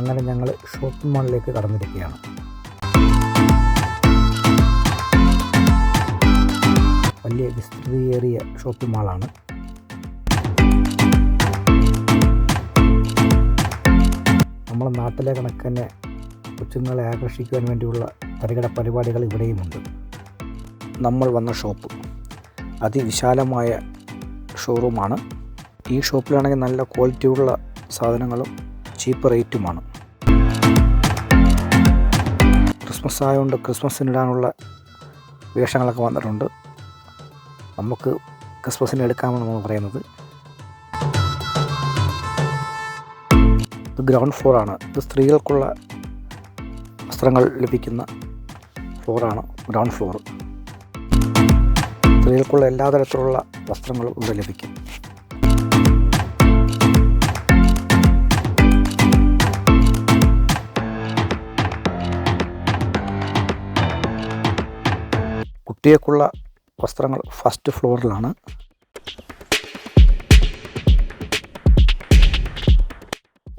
അങ്ങനെ ഞങ്ങൾ ഷോപ്പിംഗ് മാളിലേക്ക് കടന്നിരിക്കുകയാണ്. വലിയ വിസ്തൃതിയേറിയ ഷോപ്പിംഗ് മാളാണ്. നമ്മുടെ നാട്ടിലെ കണക്ക് തന്നെ കൊച്ചുങ്ങളെ ആകർഷിക്കുവാൻ വേണ്ടിയുള്ള തരികിട പരിപാടികൾ ഇവിടെയുമുണ്ട്. നമ്മൾ വന്ന ഷോപ്പ് അതിവിശാലമായ ഷോറൂമാണ്. ഈ ഷോപ്പിലാണെങ്കിൽ നല്ല ക്വാളിറ്റിയുള്ള സാധനങ്ങളും ചീപ്പ് റേറ്റുമാണ്. ക്രിസ്മസ് ആയതുകൊണ്ട് ക്രിസ്മസിനിടാനുള്ള വേഷങ്ങളൊക്കെ വന്നിട്ടുണ്ട്. നമുക്ക് ക്രിസ്മസിന് എടുക്കാമെന്നാണ് പറയുന്നത്. ഇത് ഗ്രൗണ്ട് ഫ്ലോറാണ്. ഇത് സ്ത്രീകൾക്കുള്ള വസ്ത്രങ്ങൾ ലഭിക്കുന്ന ഫ്ലോറാണ് ഗ്രൗണ്ട് ഫ്ലോർ. സ്ത്രീകൾക്കുള്ള എല്ലാ തരത്തിലുള്ള വസ്ത്രങ്ങളും ഇവിടെ ലഭിക്കും. കുട്ടികൾക്കുള്ള വസ്ത്രങ്ങൾ ഫസ്റ്റ് ഫ്ലോറിലാണ്.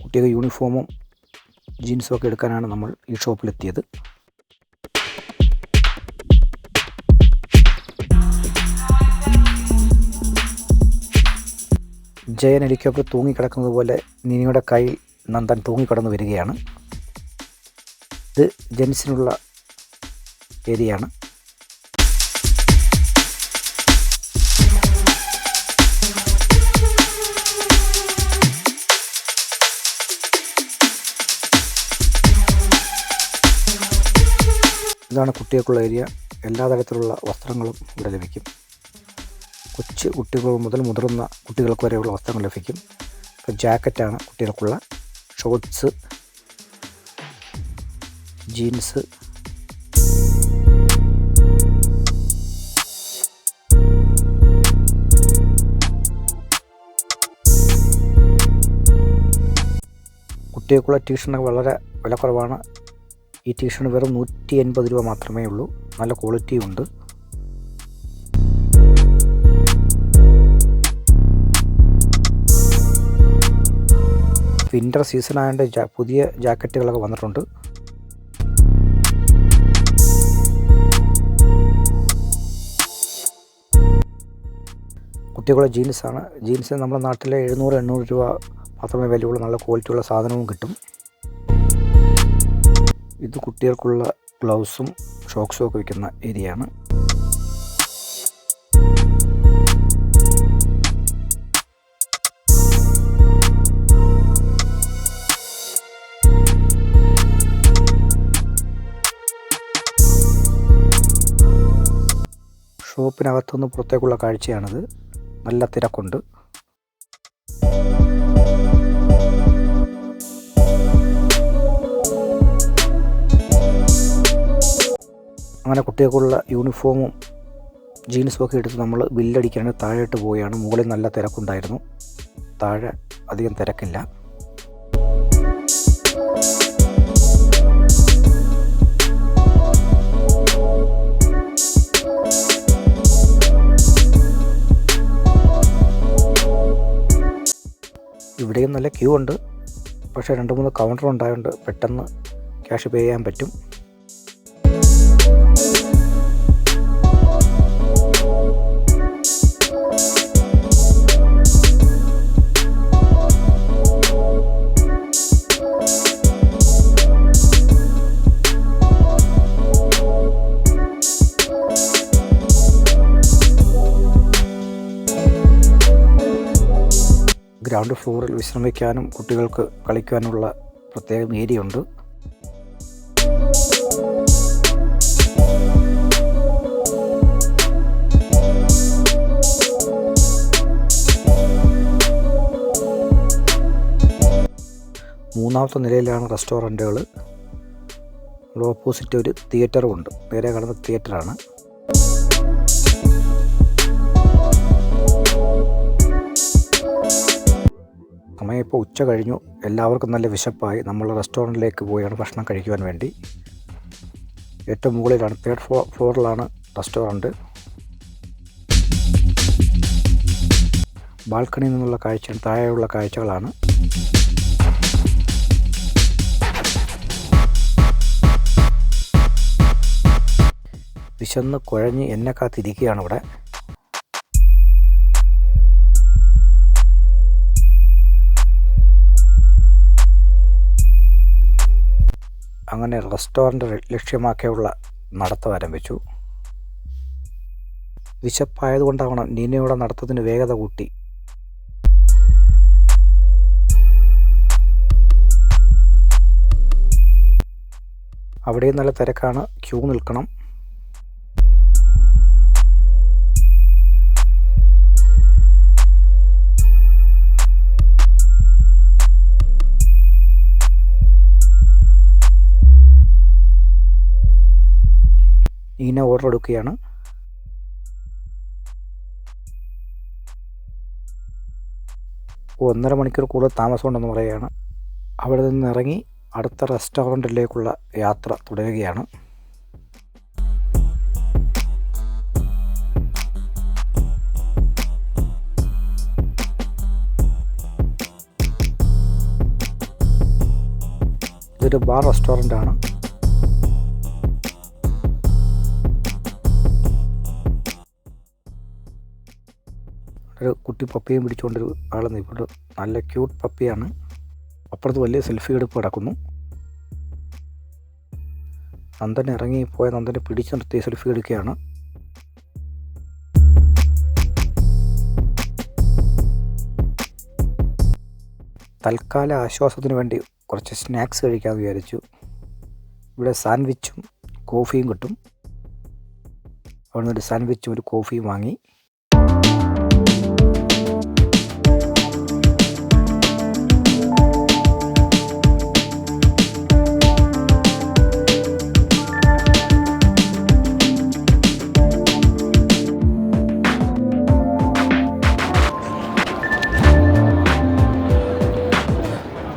കുട്ടികളുടെ യൂണിഫോമും ജീൻസും ഒക്കെ എടുക്കാനാണ് നമ്മൾ ഈ ഷോപ്പിലെത്തിയത്. ജയൻ ഹെലികോപ്റ്റർ തൂങ്ങിക്കിടക്കുന്നത് പോലെ നിനിയുടെ കയ്യിൽ നന്ദൻ തൂങ്ങിക്കിടന്ന് വരികയാണ്. ഇത് ജെൻസിനുള്ള ഏരിയയാണ്. ഇതാണ് കുട്ടികൾക്കുള്ള ഏരിയ. എല്ലാ തരത്തിലുള്ള വസ്ത്രങ്ങളും ഇവിടെ ലഭിക്കും. കൊച്ചു കുട്ടികൾ മുതൽ മുതിർന്ന കുട്ടികൾക്ക് വരെയുള്ള വസ്ത്രങ്ങൾ ലഭിക്കും. ഇപ്പോൾ ജാക്കറ്റാണ് കുട്ടികൾക്കുള്ള, ഷോർട്ട്സ്, ജീൻസ്, കുട്ടികൾക്കുള്ള ടീഷർട്ടൊക്കെ വളരെ വിലക്കുറവാണ്. ഈ ടീഷർട്ട് വെറും 180 രൂപ മാത്രമേ ഉള്ളൂ. നല്ല ക്വാളിറ്റിയും ഉണ്ട്. വിൻ്റർ സീസൺ ആയതുകൊണ്ട് പുതിയ ജാക്കറ്റുകളൊക്കെ വന്നിട്ടുണ്ട്. കുട്ടികളുടെ ജീൻസാണ്. ജീൻസ് നമ്മുടെ നാട്ടിലെ 700-800 രൂപ മാത്രമേ വിലയുള്ള നല്ല ക്വാളിറ്റിയുള്ള സാധനവും കിട്ടും. ഇത് കുട്ടികൾക്കുള്ള ഗ്ലൗസും ഷോക്സും ഒക്കെ വയ്ക്കുന്ന ഏരിയയാണ്. ഷോപ്പിനകത്തുനിന്ന് പുറത്തേക്കുള്ള കാഴ്ചയാണിത്. നല്ല തിരക്കുണ്ട്. അങ്ങനെ കുട്ടികൾക്കുള്ള യൂണിഫോമും ജീൻസും ഒക്കെ എടുത്ത് നമ്മൾ ബില്ലടിക്കാണ്ട് താഴോട്ട് പോവുകയാണ്. മുകളിൽ നല്ല തിരക്കുണ്ടായിരുന്നു. താഴെ അധികം തിരക്കില്ല. ഇവിടെയും നല്ല ക്യൂ ഉണ്ട്. പക്ഷേ 2-3 കൗണ്ടർ ഉണ്ടായതുകൊണ്ട് പെട്ടെന്ന് ക്യാഷ് പേ ചെയ്യാൻ പറ്റും. ഗ്രൗണ്ട് ഫ്ലോറിൽ വിശ്രമിക്കാനും കുട്ടികൾക്ക് കളിക്കാനുള്ള പ്രത്യേകം ഏരിയ ഉണ്ട്. മൂന്നാമത്തെ നിലയിലാണ് റെസ്റ്റോറൻറ്റുകൾ. ഓപ്പോസിറ്റ് ഒരു തിയേറ്ററും ഉണ്ട്. നേരെ കാണുന്ന തിയേറ്ററാണ്. സമയം ഇപ്പോൾ ഉച്ച കഴിഞ്ഞു. എല്ലാവർക്കും നല്ല വിശപ്പായി. നമ്മൾ റെസ്റ്റോറൻറ്റിലേക്ക് പോയാണ് ഭക്ഷണം കഴിക്കുവാൻ വേണ്ടി. ഏറ്റവും മുകളിലാണ്, 3rd ഫ്ലോറിലാണ് റെസ്റ്റോറൻറ്റ്. ബാൽക്കണിയിൽ നിന്നുള്ള കാഴ്ചയാണ്, താഴെയുള്ള കാഴ്ചകളാണ്. വിശന്ന് കുഴഞ്ഞ് എന്നെ കാത്തിരിക്കുകയാണ് ഇവിടെ. അങ്ങനെ റെസ്റ്റോറൻറ്റ് ലക്ഷ്യമാക്കിയുള്ള നടത്തം ആരംഭിച്ചു. വിശപ്പായതുകൊണ്ടാവണം നീനയുടെ നടത്തത്തിന് വേഗത കൂട്ടി. അവിടെയും നല്ല തിരക്കാണ്, ക്യൂ നിൽക്കണം. നീന ഓർഡർ എടുക്കുകയാണ്. ഒന്നര മണിക്കൂർ കൂടുതൽ താമസമുണ്ടെന്ന് പറയുകയാണ്. അവിടെ നിന്ന് ഇറങ്ങി അടുത്ത റെസ്റ്റോറൻറ്റിലേക്കുള്ള യാത്ര തുടരുകയാണ്. ഇതൊരു ബാർ റെസ്റ്റോറൻ്റാണ്. ഒരു കുട്ടി പപ്പിയും പിടിച്ചുകൊണ്ടൊരു ആൾ നിൽപ്പുണ്ട്. നല്ല ക്യൂട്ട് പപ്പിയാണ്. അപ്പുറത്ത് വലിയ സെൽഫി എടുപ്പ് കിടക്കുന്നു. നന്ദൻ ഇറങ്ങിപ്പോയ നന്ദനെ പിടിച്ചു നിർത്തി സെൽഫി എടുക്കുകയാണ്. തൽക്കാല ആശ്വാസത്തിന് വേണ്ടി കുറച്ച് സ്നാക്സ് കഴിക്കാമെന്ന് വിചാരിച്ചു. ഇവിടെ സാൻഡ്വിച്ചും കോഫിയും കിട്ടും. അവിടെ നിന്നൊരു സാൻഡ്വിച്ചും ഒരു കോഫിയും വാങ്ങി.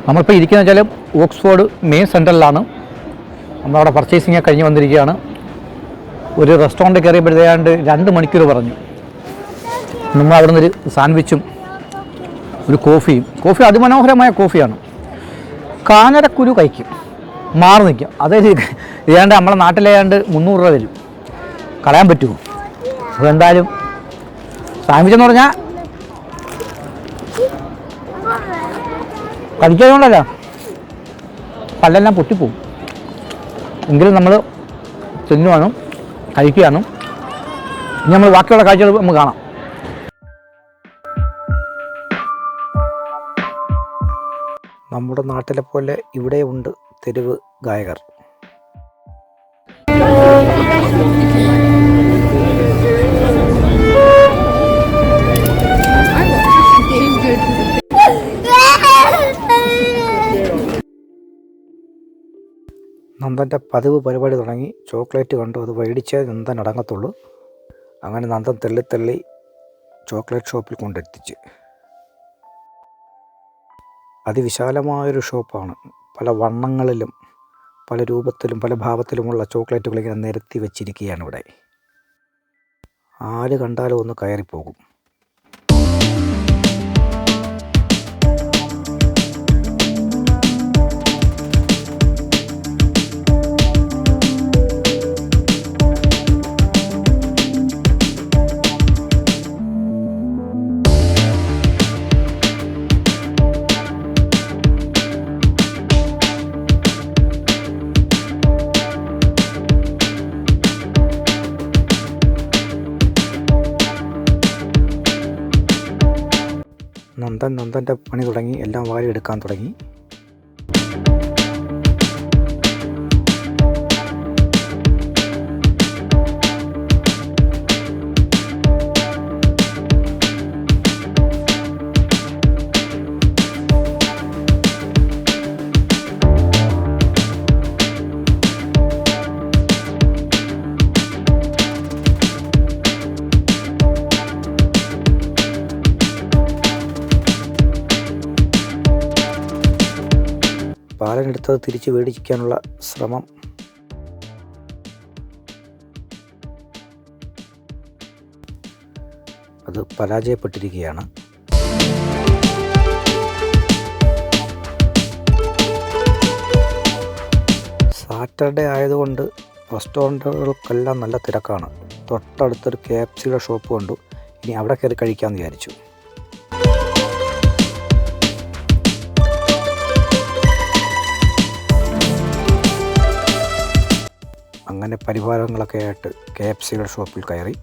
നമ്മളിപ്പോൾ ഇരിക്കുന്നത് വെച്ചാൽ ഓക്സ്ഫോർഡ് മെയിൻ സെൻറ്ററിലാണ്. നമ്മളവിടെ പർച്ചേസിങ് കഴിഞ്ഞ് വന്നിരിക്കുകയാണ്. ഒരു റെസ്റ്റോറൻറ്റ് കയറിയപ്പോഴത്തേക്കാണ്ട് 2 മണിക്കൂർ പറഞ്ഞു. നമ്മൾ അവിടെ നിന്നൊരു സാൻഡ്വിച്ചും ഒരു കോഫി അതിമനോഹരമായ കോഫിയാണ്. കാഞ്ഞരക്കുരു കഴിക്കും, മാറി നിൽക്കും. അതായത് ഏതാണ്ട് നമ്മളെ നാട്ടിലേതാണ്ട് 300 രൂപ വരും. കളയാൻ പറ്റുമോ? അതെന്തായാലും സാൻഡ്വിച്ച് എന്ന് പറഞ്ഞാൽ കഴിക്കാതുകൊണ്ടല്ല, പല്ലെല്ലാം പൊട്ടിപ്പോവും. എങ്കിലും നമ്മൾ തിന്നുവാനും കഴിക്കുകയാണ്. ഇനി നമ്മൾ ബാക്കിയുള്ള കാഴ്ചകൾ നമുക്ക് കാണാം. നമ്മുടെ നാട്ടിലെ പോലെ ഇവിടെ ഉണ്ട് തെരുവ് ഗായകർ. നന്ദൻ്റെ പതിവ് പരിപാടി തുടങ്ങി. ചോക്ലേറ്റ് കണ്ടു, അത് മേടിച്ചേ നന്ദൻ അടങ്ങത്തുള്ളൂ. അങ്ങനെ നന്ദൻ തള്ളി ചോക്ലേറ്റ് ഷോപ്പിൽ കൊണ്ടെത്തിച്ച്. അതിവിശാലമായൊരു ഷോപ്പാണ്. പല വണ്ണങ്ങളിലും പല രൂപത്തിലും പല ഭാവത്തിലുമുള്ള ചോക്ലേറ്റുകൾ ഇങ്ങനെ നിരത്തി വെച്ചിരിക്കുകയാണ് ഇവിടെ. ആര് കണ്ടാലും ഒന്ന് കയറിപ്പോകും. നന്ദൻ്റെ പണി തുടങ്ങി. എല്ലാം വാരി എടുക്കാൻ തുടങ്ങി. പാലനെടുത്തത് തിരിച്ച് മേടിക്കാനുള്ള ശ്രമം. അത് പരാജയപ്പെട്ടിരിക്കുകയാണ്. സാറ്റർഡേ ആയതുകൊണ്ട് റെസ്റ്റോറൻറ്റുകൾക്കെല്ലാം നല്ല തിരക്കാണ്. തൊട്ടടുത്തൊരു KFCയുടെ ഷോപ്പ് കണ്ടു. ഇനി അവിടെ കയറി കഴിക്കാമെന്ന് വിചാരിച്ചു. അങ്ങനെ പരിവാരങ്ങളൊക്കെ ആയിട്ട് KFCയുടെ ഷോപ്പിൽ കയറി.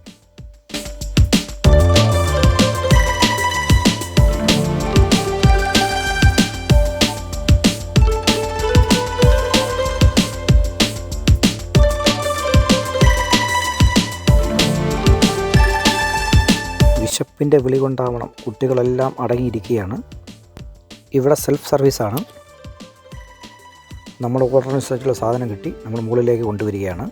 വിശപ്പിൻ്റെ വിളി കൊണ്ടാവണം കുട്ടികളെല്ലാം അടങ്ങിയിരിക്കുകയാണ്. ഇവിടെ സെൽഫ് സർവീസാണ്. നമ്മുടെ ഓർഡറിനനുസരിച്ചുള്ള സാധനം കിട്ടി നമ്മൾ മുകളിലേക്ക് കൊണ്ടുവരികയാണ്.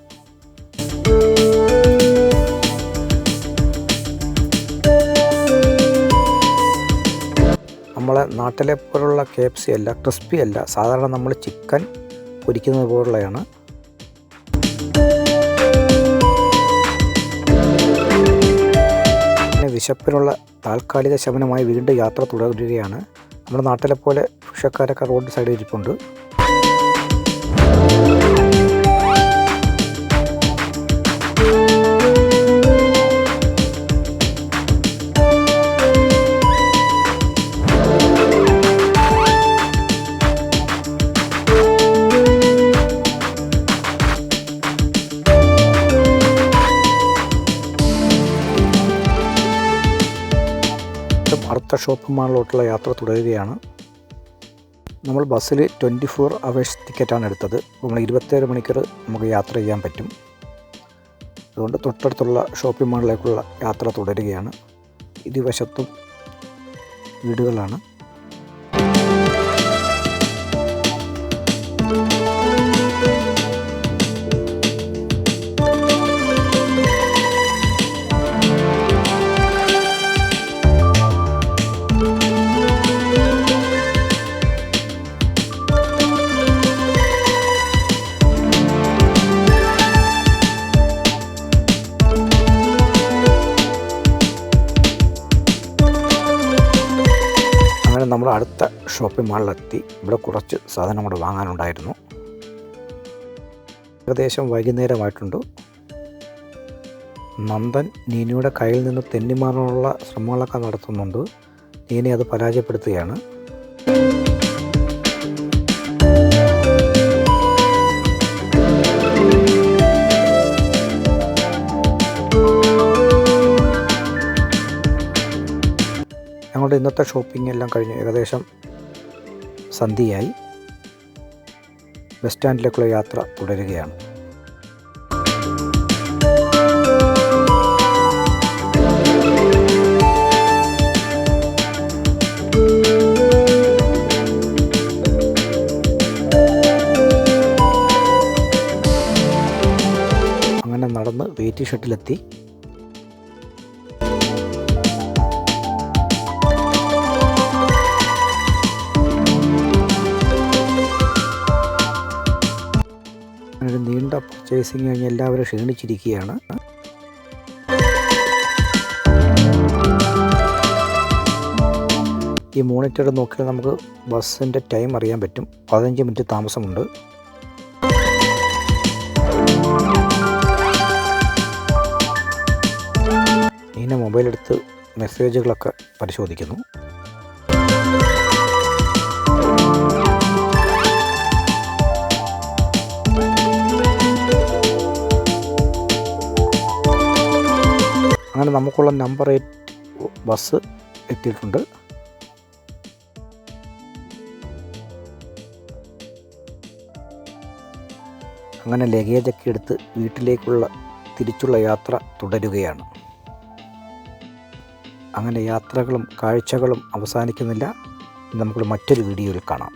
നമ്മളെ നാട്ടിലെ പോലുള്ള KFC അല്ല, ക്രിസ്പി അല്ല. സാധാരണ നമ്മൾ ചിക്കൻ പൊരിക്കുന്നത് പോലുള്ളതാണ്. വിശപ്പിനുള്ള താൽക്കാലിക ശമനമായി വീണ്ടും യാത്ര തുടരുകയാണ്. നമ്മുടെ നാട്ടിലെ പോലെ ഭിക്ഷക്കാരൊക്കെ റോഡ് സൈഡിൽ ഇരിപ്പുണ്ട്. അടുത്ത ഷോപ്പിംഗ് മാളിലോട്ടുള്ള യാത്ര തുടരുകയാണ്. നമ്മൾ ബസ്സിൽ 24 hours ടിക്കറ്റാണ് എടുത്തത്. നമ്മൾ 27 മണിക്കൂർ നമുക്ക് യാത്ര ചെയ്യാൻ പറ്റും. അതുകൊണ്ട് തൊട്ടടുത്തുള്ള ഷോപ്പിംഗ് മാളിലേക്കുള്ള യാത്ര തുടരുകയാണ്. ഇരുവശത്തും വീടുകളാണ്. നമ്മൾ അടുത്ത ഷോപ്പിംഗ് മാളിലെത്തി. ഇവിടെ കുറച്ച് സാധനം കൂടെ വാങ്ങാനുണ്ടായിരുന്നു. ഏകദേശം വൈകുന്നേരമായിട്ടുണ്ട്. നന്ദൻ നീനയുടെ കയ്യിൽ നിന്ന് തെന്നിമാറാനുള്ള ശ്രമങ്ങളൊക്കെ നടത്തുന്നുണ്ട്. നീന അത് പരാജയപ്പെടുത്തുകയാണ്. ഞങ്ങളുടെ ഇന്നത്തെ ഷോപ്പിംഗ് എല്ലാം കഴിഞ്ഞ് ഏകദേശം സന്ധ്യയായി. ബസ് സ്റ്റാൻഡിലേക്കുള്ള യാത്ര തുടരുകയാണ്. അങ്ങനെ നടന്ന് വെയിറ്റിംഗ് ഷെഡിലെത്തി. ഒരു നീണ്ട പർച്ചേസിങ് കഴിഞ്ഞ് എല്ലാവരും ക്ഷീണിച്ചിരിക്കുകയാണ്. ഈ മോണിറ്റർ നോക്കിയാൽ നമുക്ക് ബസ്സിൻ്റെ ടൈം അറിയാൻ പറ്റും. 15 മിനിറ്റ് താമസമുണ്ട്. ഇനി മൊബൈലെടുത്ത് മെസ്സേജുകളൊക്കെ പരിശോധിക്കുന്നു. അങ്ങനെ നമുക്കുള്ള നമ്പർ 8 ബസ് എത്തിയിട്ടുണ്ട്. അങ്ങനെ ലഗേജൊക്കെ എടുത്ത് വീട്ടിലേക്കുള്ള തിരിച്ചുള്ള യാത്ര തുടരുകയാണ്. അങ്ങനെ യാത്രകളും കാഴ്ചകളും അവസാനിക്കുന്നില്ല. നമുക്ക് മറ്റൊരു വീഡിയോയിൽ കാണാം.